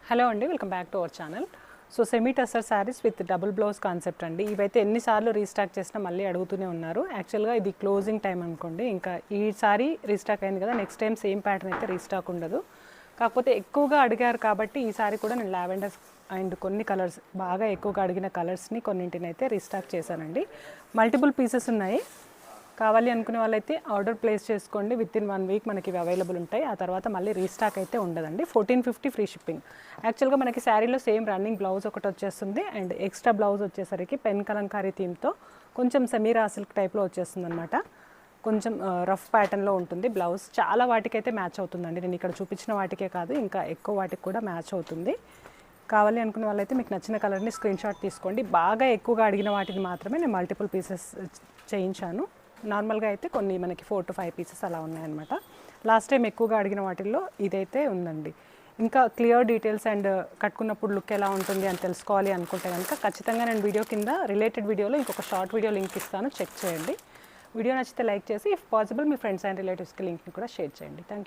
Hello అండి, welcome back to our channel. So semi tussar saris with double blouse concept అండి. ఇవైతే ఎన్నిసార్లు రీస్టాక్ చేసినా మళ్ళీ అడుగుతూనే ఉన్నారు. యాక్చువల్గా ఇది క్లోజింగ్ టైం అనుకోండి. ఇంకా ఈ సారీ రీస్టాక్ అయింది కదా, నెక్స్ట్ టైం సేమ్ ప్యాటర్న్ అయితే రీస్టాక్ ఉండదు. కాకపోతే ఎక్కువగా అడిగారు కాబట్టి ఈసారి కూడా నేను లావెండర్ అండ్ కొన్ని కలర్స్ బాగా ఎక్కువగా అడిగిన కలర్స్ని కొన్నింటిని అయితే రీస్టాక్ చేశానండి. మల్టిపుల్ పీసెస్ ఉన్నాయి. కావాలి అనుకునే వాళ్ళైతే ఆర్డర్ ప్లేస్ చేసుకోండి. విత్ ఇన్ 1 వీక్ మనకి ఇవి అవైలబుల్ ఉంటాయి. ఆ తర్వాత మళ్ళీ రీస్టాక్ అయితే ఉండదండి. 1450 ఫ్రీ షిప్పింగ్. యాక్చువల్గా మనకి శారీలో సేమ్ రన్నింగ్ బ్లౌజ్ ఒకటి వచ్చేస్తుంది అండ్ ఎక్స్ట్రా బ్లౌజ్ వచ్చేసరికి పెన్ కలంకారీ థీమ్తో కొంచెం సెమీరా సిల్క్ టైప్లో వచ్చేస్తుంది అనమాట. కొంచెం రఫ్ ప్యాటర్న్లో ఉంటుంది బ్లౌజ్. చాలా వాటికైతే మ్యాచ్ అవుతుందండి. నేను ఇక్కడ చూపించిన వాటికే కాదు, ఇంకా ఎక్కువ వాటికి కూడా మ్యాచ్ అవుతుంది. కావాలి అనుకునే వాళ్ళైతే మీకు నచ్చిన కలర్ని స్క్రీన్ షాట్ తీసుకోండి. బాగా ఎక్కువగా అడిగిన వాటిని మాత్రమే నేను మల్టిపుల్ పీసెస్ చేయించాను. నార్మల్గా అయితే కొన్ని మనకి 4 to 5 పీసెస్ అలా ఉన్నాయన్నమాట. లాస్ట్ టైం ఎక్కువగా అడిగిన వాటిల్లో ఇదైతే ఉందండి. ఇంకా క్లియర్ డీటెయిల్స్ అండ్ కట్టుకున్నప్పుడు లుక్ ఎలా ఉంటుంది అని తెలుసుకోవాలి అనుకుంటే కనుక ఖచ్చితంగా నేను వీడియో కింద రిలేటెడ్ వీడియోలో ఇంకొక షార్ట్ వీడియో లింక్ ఇస్తాను, చెక్ చేయండి. వీడియో నచ్చితే లైక్ చేసి if possible me friends and రిలేటివ్స్కి లింక్ని కూడా షేర్ చేయండి. Thank you.